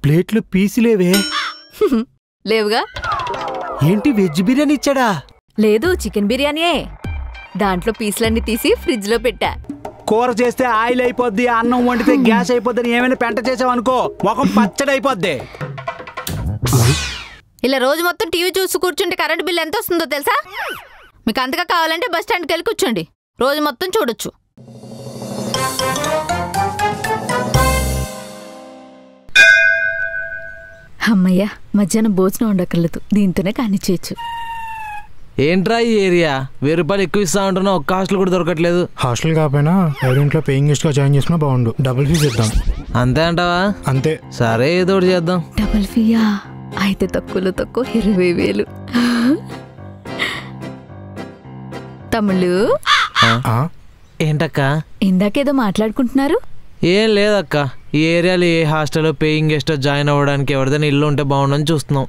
ప్లేట్లు పీసులేవే? లేవుగా. ఏంటి వెజ్ బిర్యానీ ఇచ్చాడా? లేదు, చికెన్ బిర్యానీయే. దాంట్లో పీసులన్నీ తీసి ఫ్రిడ్జ్ లో పెట్టా. కూర చేస్తే ఆయిల్ అయిపోద్ది, అన్నం వండితే గ్యాస్ అయిపోద్ది, ఏమైనా పెంట చేసావనుకో ముఖం పచ్చడి అయిపోద్ది. ఇలా రోజు మొత్తం టీవీ చూసి కూర్చుంటే కరెంట్ బిల్ ఎంత వస్తుందో తెలుసా? మీకు అంతగా కావాలంటే బస్ స్టాండ్కి వెళ్ళి కూర్చోండి, రోజు మొత్తం చూడొచ్చు. అమ్మయ్య, మధ్యాహ్నం భోజనం ఉండక్కర్లేదు, దీంతోనే కానిచ్చేయచ్చు. ఏంట్రా ఈ ఏరియా 1000 రూపాయలు ఎక్కువ ఇస్తా ఉంటున్నా, ఒక్క హాస్టల్ కూడా దొరకట్లేదు. హాస్టల్ కాకపోయినా ఎవరింట్లో పేయింగ్ గెస్ట్ గా జాయిన్ చేసినా బాగుండు. డబుల్ ఫీజు ఇద్దాం. అంతే అంటావా? అంతే. సరే, ఏదో ఒకటి చేద్దాం. డబుల్ ఫీయా? అయితే తక్కువలో తక్కువ 20,000. తమ్ముళ్ళు, ఏంటక్క? ఇందాకేదో మాట్లాడుకుంటున్నారు. ఏం లేదక్క, ఈ ఏరియాలో ఏ హాస్టల్ పేయింగ్ గెస్ట్ జాయిన్ అవ్వడానికి ఎవరిదైనా ఇల్లు ఉంటే బాగుండని చూస్తున్నాం.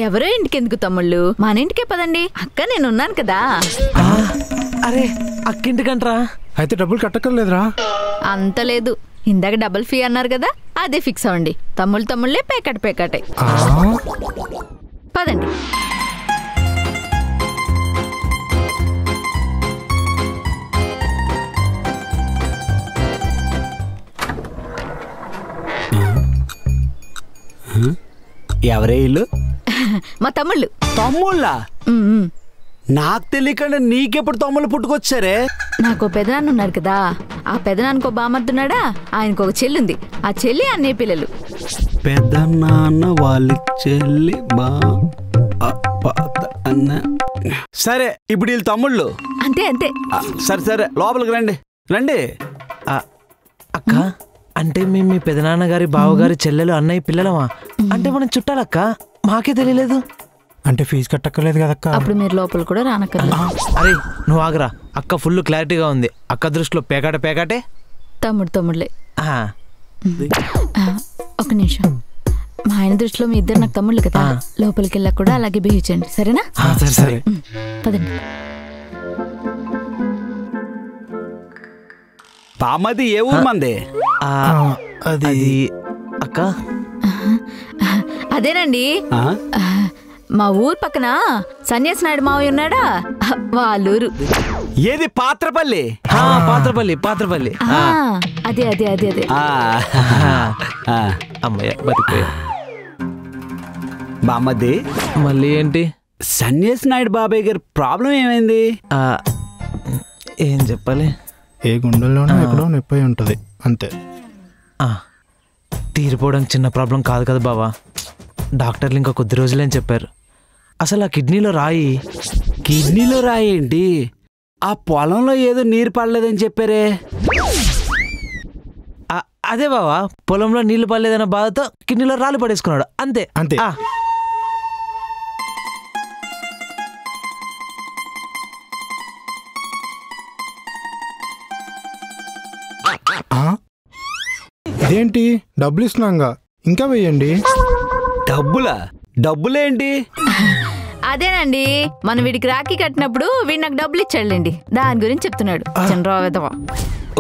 ఎవరో ఇంటికి ఎందుకు తమ్ముళ్ళు, మన ఇంటికే పదండి. అక్క నేనున్నాను కదా. అరే అక్కింటికంట్రా? అయితే డబ్బులు కట్టక్కర్లేదురా? అంత లేదు, ఇందాక డబుల్ ఫీ అన్నారు కదా, అదే ఫిక్స్ అవ్వండి. తమ్ముళ్ళే పేకటే పదండి. ఎవరే ఇల్లు? మా తమ్ముళ్ళు. తమ్ముళ్ళా? నాకు తెలియకుండా నీకెప్పుడు తమ్ముళ్ళు పుట్టుకొచ్చారే? నాకు పెదనాన్న ఉన్నారు కదా, ఆ పెదనాన్నకో బామర్దున్నాడా, ఆయనకు ఒక చెల్లుంది. ఆ చెల్లి అన్నయ్య పిల్లలు. పెదనాన్న వాళ్ళ చెల్లి అన్న. సరే, ఇప్పుడు వీళ్ళు తమ్ముళ్ళు. అంతే అంతే. సరే లోపలికి రండి రండి. అక్క, అంటే మేము మీ పెదనాన్నగారి బావగారి చెల్లెలు అన్నయ్య పిల్లలమా? అంటే మనం చుట్టాలక్క, మాకే తెలియలేదు. అంటే ఫీజు కట్టక్కర్లేదు కదక్క. అప్పుడు మీరు లోపల కూడా రానక్కర్లేదు. అరే నువ్వు ఆగరా, అక్క ఫుల్ క్లారిటీగా ఉంది. అక్క దృష్టిలో పేకాటే. తమ్ముళ్ళే. ఒక నిమిషం, మా ఆయన దృష్టిలో మీ ఇద్దరు నాకు తమ్ముళ్ళు కదా, లోపలికి వెళ్ళా కూడా అలాగే బిహేవ్ చేయండి, సరేనా? సరే పదండి. బామ్మది ఏ ఊరు మంది? అది అక్క అదేనండి, మా ఊరు పక్కన సన్యాసి నాయుడు మావయ్య ఉన్నాడా, వాళ్ళూరు. ఏది? పాత్రపల్లి. పాత్రపల్లి. అదే అమ్మయ్య బతికిపోయా. బామ్మది మళ్ళీ ఏంటి? సన్యాసి నాయుడు బాబాయ్ గారి ప్రాబ్లం ఏమైంది? ఏం చెప్పాలి? ఏ గుండెల్లోనో ఎక్కడో నొప్పి ఉంటుంది, అంతే. తీరిపోవడానికి చిన్న ప్రాబ్లం కాదు కదా బావా, డాక్టర్లు ఇంకా కొద్ది రోజులేని చెప్పారు. అసలు ఆ కిడ్నీలో రాయి. కిడ్నీలో రాయి ఏంటి? ఆ పొలంలో ఏదో నీరు పడలేదని చెప్పారే? అదే బావా, పొలంలో నీళ్లు పడలేదన్న బాధతో కిడ్నీలో రాళ్ళు పడేసుకున్నాడు, అంతే. ఇదేంటి? డబ్బులు ఇస్తున్నాగా, ఇంకా వెయ్యండి. డబ్బులేంటి? అదేనండి, మనం వీడికి రాఖీ కట్టినప్పుడు వీడు నాకు డబ్బులు ఇచ్చాడులేండి, దాని గురించి చెప్తున్నాడు. చంద్రబాబు.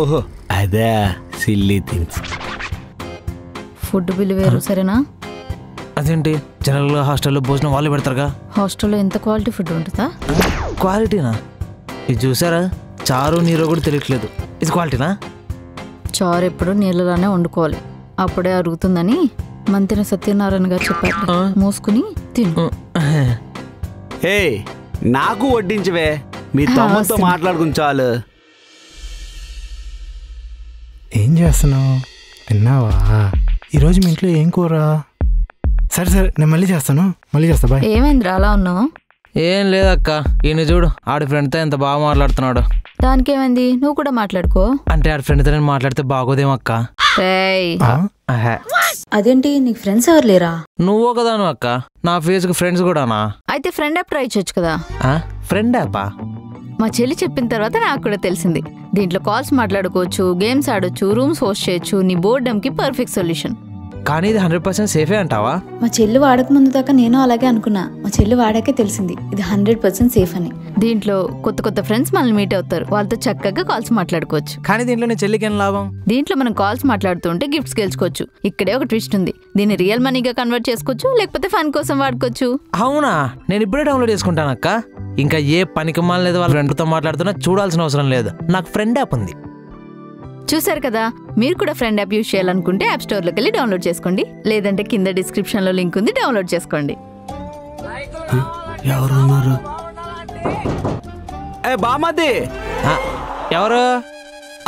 ఓహో అదే, సిల్లీ థింగ్స్. ఫుడ్ బిల్ వేరు, సరేనా? అదేంటి, జనరల్గా హాస్టల్లో భోజనం వాళ్ళు పెడతారుగా. హాస్టల్లో ఎంత క్వాలిటీ ఫుడ్ ఉంటుందా? క్వాలిటీనా? ఇది చూసారా, చారు నీరు కూడా తెలియట్లేదు. ఇది క్వాలిటీనా? చారు ఎప్పుడు నీళ్ళలోనే వండుకోవాలి, అప్పుడే అరుగుతుందని మంత్రి సత్యనారాయణ గారు చెప్పారు. మూసుకుని తిను. నాకు వడ్డించవే, మీ తమ్ముతో మాట్లాడుకుని చాలు. ఏం చేస్తున్నావు? తిన్నావా? ఈరోజు మీ ఇంట్లో ఏం కూర? సరే నేను మళ్ళీ చేస్తా, బాయ్. ఏమైందిరా అలా ఉన్నావు? ఏం లేదక్క, ఈయన చూడు, ఆడి ఫ్రెండ్తో ఎంత బాగా మాట్లాడుతున్నాడు. దానికేమైంది, నువ్వు కూడా మాట్లాడుకో. అంటే ఆడి ఫ్రెండ్తో నేను మాట్లాడితే బాగోదేమక్క. అదేంటి, నీకు ఫ్రెండ్స్ ఎవరు లేరా? నువ్వు కదాను అక్క, నా ఫేస్ కు ఫ్రెండ్స్ కూడానా? అయితే ఫ్రెండ్ యాప్ ట్రై చేయొచ్చు కదా. ఫ్రెండ్ యాపా? మా చెల్లి చెప్పిన తర్వాత నాకు కూడా తెలిసింది. దీంట్లో కాల్స్ మాట్లాడుకోవచ్చు, గేమ్స్ ఆడొచ్చు, రూమ్స్ హోస్ట్ చేయొచ్చు. నీ బోర్డమ్ కి పర్ఫెక్ట్ సొల్యూషన్. కానీ ఇది 100% సేఫే అంటావా? మా చెల్లి వాడక ముందు దాకా నేను అలాగే అనుకున్నా. మా చెల్లి వాడాకే తెలిసింది ఇది 100% సేఫ్ అని. దీంట్లో కొత్త కొత్త ఫ్రెండ్స్ మనల్ని మీట్ అవుతారు. వాళ్ళతో చక్కగా కాల్స్ మాట్లాడుకోవచ్చు. కానీ దీంట్లో నీ చెల్లికి ఏం లాభం? దీంట్లో మనం కాల్స్ మాట్లాడుతుంటే గిఫ్ట్స్ గెలుచుకోవచ్చు. ఇక్కడే ఒక ట్విస్ట్ ఉంది. దీన్ని రియల్ మనీగా కన్వర్ట్ చేసుకోవచ్చు, లేకపోతే ఫన్ కోసం వాడుకోవచ్చు. అవునా? నేను ఇప్పుడే డౌన్లోడ్ చేసుకుంటాను అక్క. ఇంకా ఏ పనికి మాలేదు వాళ్ళ ఫ్రెండ్తో మాట్లాడుతున్నా చూడాల్సిన అవసరం లేదు. నాకు ఫ్రెండ్ యాప్ ఉంది. చూసారు కదా, మీరు కూడా ఫ్రెండ్ యాప్ యూజ్ చేయాలనుకుంటే యాప్ స్టోర్లోకి వెళ్ళి డౌన్లోడ్ చేసుకోండి, లేదంటే కింద డిస్క్రిప్షన్లో లింక్ ఉంది, డౌన్లోడ్ చేసుకోండి. ఎవరున్నారు? బామది ఎవరు?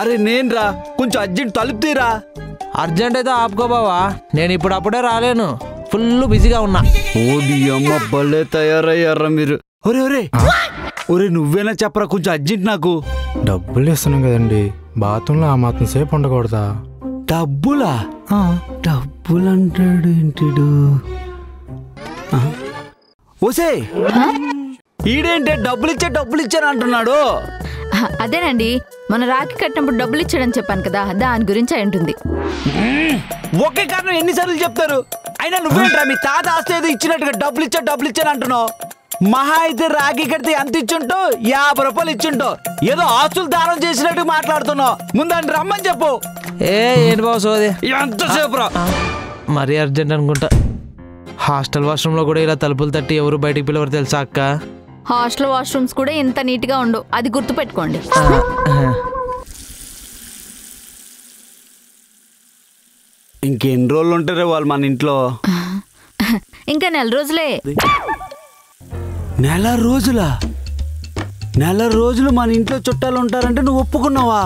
అరే నేను రా, కొంచెం అర్జెంట్ తలుపు తీరా. అర్జెంట్ అయితే ఆపుకో బావా, నేను ఇప్పుడు అప్పుడే రాలేను, ఫుల్ బిజీగా ఉన్నా. ఓడి అమ్మ భలే తయారయ్యారా మీరు. ఒరే ఒరే ఒరే నువ్వేనా చెప్పరా, కొంచెం అర్జెంట్ నాకు. డబ్బులు ఇస్తున్నాం కదండి, బాత్రూంలో ఆ మాత్రం సేపు ఉండకూడదా? డబ్బులా? డబ్బులు అంటాడు ఏంటిడు? ఓసే ఈడేంటే డబ్బులు ఇచ్చాను అంటున్నాడు. అదేనండి, మన రాఖీ కట్టినప్పుడు డబ్బులు ఇచ్చాడని చెప్పాను కదా, దాని గురించి అయి ఉంటుంది. ఒకే కారణం ఎన్నిసార్లు చెప్తారు? అయినా నువ్వేంట్రా మీ తాత ఆస్తి ఏదో ఇచ్చినట్టుగా డబ్బులు ఇచ్చాను అంటున్నావు. మహా అయితే రాఖీ కడితే ఎంత ఇచ్చుంటో 50 రూపాయలు ఇచ్చుంటో, ఏదో ఆస్తులు దానం చేసినట్టు మాట్లాడుతున్నావు. ముందండి రమ్మని చెప్పు. ఏంటి బావ సోది? ఎంతసేపు రా? మరీ అర్జెంట్ అనుకుంటా. హాస్టల్ వాష్రూమ్లో కూడా ఇలా తలుపులు తట్టి ఎవరు బయటికి పిలవరు తెలుసా అక్క? హాస్టల్ వాష్రూమ్స్ కూడా ఇంత నీట్గా ఉండవు, అది గుర్తుపెట్టుకోండి. ఇంకెన్ని రోజులు ఉంటారే వాళ్ళు మన ఇంట్లో? ఇంకా 4 రోజులే. 4 రోజులా? 4 రోజులు మన ఇంట్లో చుట్టాలు ఉంటారంటే నువ్వు ఒప్పుకున్నావా?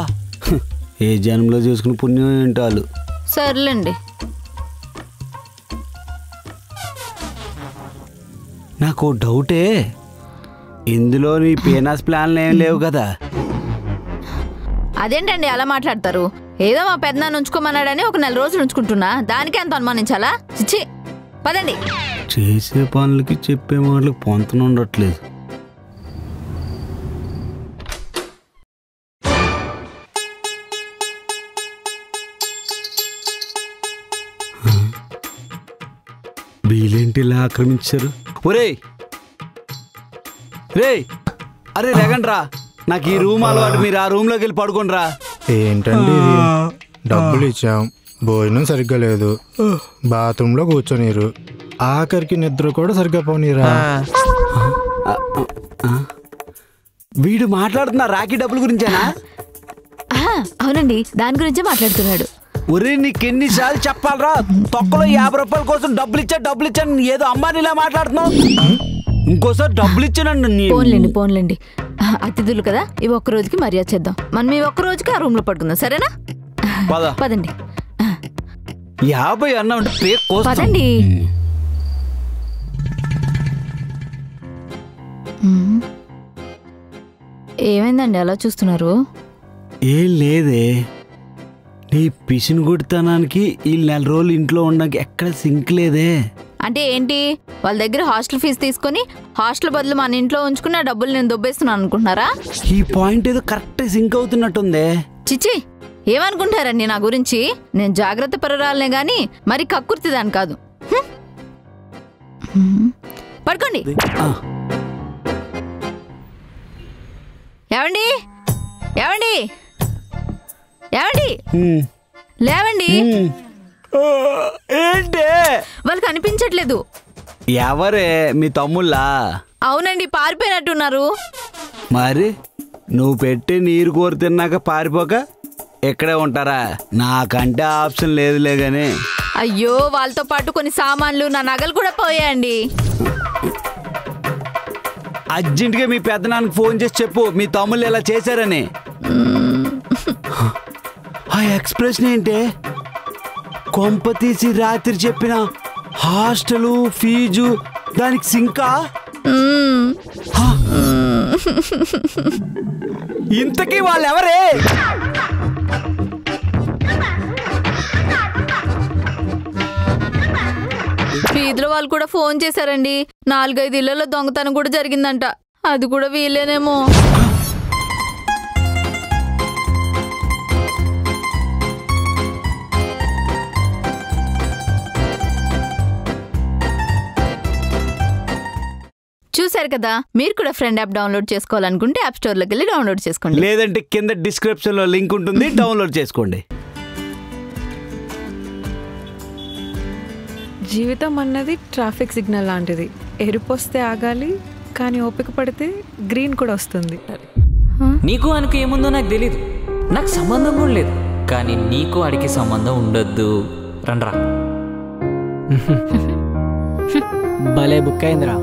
ఏ జన్మలో చేసుకుని పుణ్యం ఏంటాలు. సర్లేండి. నాకు డౌటే, ఇందులో నీ పీనాస్ ప్లాన్లు ఏం లేవు కదా? అదేంటండి అలా మాట్లాడతారు? ఏదో మా పెద్దనాన్న ఉంచుకోమన్నాడని ఒక 4 రోజులు ఉంచుకుంటున్నా, దానికే అంత అనుమానించాలా? చిచ్చి, పదండి. చేసే పనులకి చెప్పే మాటలకు పొంతన ఉండట్లేదు. వీళ్ళేంటి ఇలా ఆక్రమించారు? ఒరే రే, అరే లేకండ్రా, నాకు ఈ రూమ్ అలవాటు, మీరు ఆ రూమ్ లోకి వెళ్ళి పడుకోండి రా. ఏంటండి ఇది? డబ్బులు ఇచ్చాం, భోజనం సరిగ్గా లేదు, బాత్రూంలో కూర్చొనిరు, ఆఖరికి నిద్ర కూడా సరిగ్గా పోనీరా. వీడు మాట్లాడుతున్నా రాఖీ డబ్బుల గురించేనా? అవునండి, దాని గురించే మాట్లాడుతున్నాడు. ఒరే నీకెన్నిసార్లు చెప్పాలరా, తొక్కలో 50 రూపాయల కోసం డబ్బులు ఇచ్చాను ఏదో అమ్మానిలా మాట్లాడుతున్నావు. ఇంకోసారి డబ్బులు ఇచ్చానండి. పోన్లేండి, అతిథులు కదా, ఇవి ఒక్క రోజుకి మర్యాద చేద్దాం. మనం ఈ ఒక్క రోజుకి ఆ రూమ్ లో పడుకుందాం, సరేనా? పదండి. 50 అన్నా ఉంటే పదండి. ఏమైందండి అలా చూస్తున్నారు? ఏం లేదే, నీ పిసిని కొడుతానానికి ఈ 4 రోజులు ఇంట్లో ఉండడానికి ఎక్కడ సింక్ లేదే. అంటే ఏంటి, వాళ్ళ దగ్గర హాస్టల్ ఫీజు తీసుకుని హాస్టల్ బదులు మన ఇంట్లో ఉంచుకున్న డబ్బులు నేను దొబ్బేస్తున్నాను అనుకుంటున్నారా? ఈ పాయింట్ ఏదో కరెక్ట్ సింక్ అవుతున్నట్టుందే. చిచ్చి, ఏమనుకుంటారండి నా గురించి? నేను జాగ్రత్త పరురాలనే గాని మరి కక్కుర్తి దాని కాదు. పడుకోండి. ఏవండి ఏవండి ఏవండి, లేవండి. ఏంటే వాళ్ళకి అనిపించట్లేదు. ఎవరే, మీ తమ్ముళ్ళా? అవునండి, పారిపోయినట్టున్నారు. మరి నువ్వు పెట్టి నీరు కోరి తిన్నాక పారిపోక ఎక్కడే ఉంటారా? నాకంటే ఆప్షన్ లేదులే గాని. అయ్యో, వాళ్ళతో పాటు కొన్ని సామాన్లు, నా నగలు కూడా పోయాయండి. అర్జెంటుగా మీ పెద్దనాన్నకి ఫోన్ చేసి చెప్పు మీ తమ్ముళ్ళు ఇలా చేశారని. ఆ ఎక్స్ప్రెషన్ ఏంటే? కొంప తీసి రాత్రి చెప్పిన హాస్టలు ఫీజు దానికి సింకా? ఇంతకీ వాళ్ళు ఎవరే? వీధిలో వాళ్ళు కూడా ఫోన్ చేశారండి. 4-5 ఇళ్లలో దొంగతనం కూడా జరిగిందంట. అది కూడా వీళ్ళేనేమో. చూసారు కదా, మీరు కూడా ఫ్రెండ్ యాప్ డౌన్లోడ్ చేసుకోవాలనుకుంటే యాప్ స్టోర్ లోకి వెళ్ళి డౌన్లోడ్ చేసుకోండి, లేదంటే కింద డిస్క్రిప్షన్ లో లింక్ ఉంటుంది, డౌన్లోడ్ చేసుకోండి. జీవితం అన్నది ట్రాఫిక్ సిగ్నల్ లాంటిది. ఎరుపు వస్తే ఆగాలి, కానీ ఓపిక పడితే గ్రీన్ కూడా వస్తుంది. నీకు ఆయనకు ఏముందో నాకు తెలీదు, నాకు సంబంధం కూడా లేదు. కానీ నీకు వాడికి సంబంధం ఉండొద్దు. రండ్రా. భలే బుక్ అయిందిరా.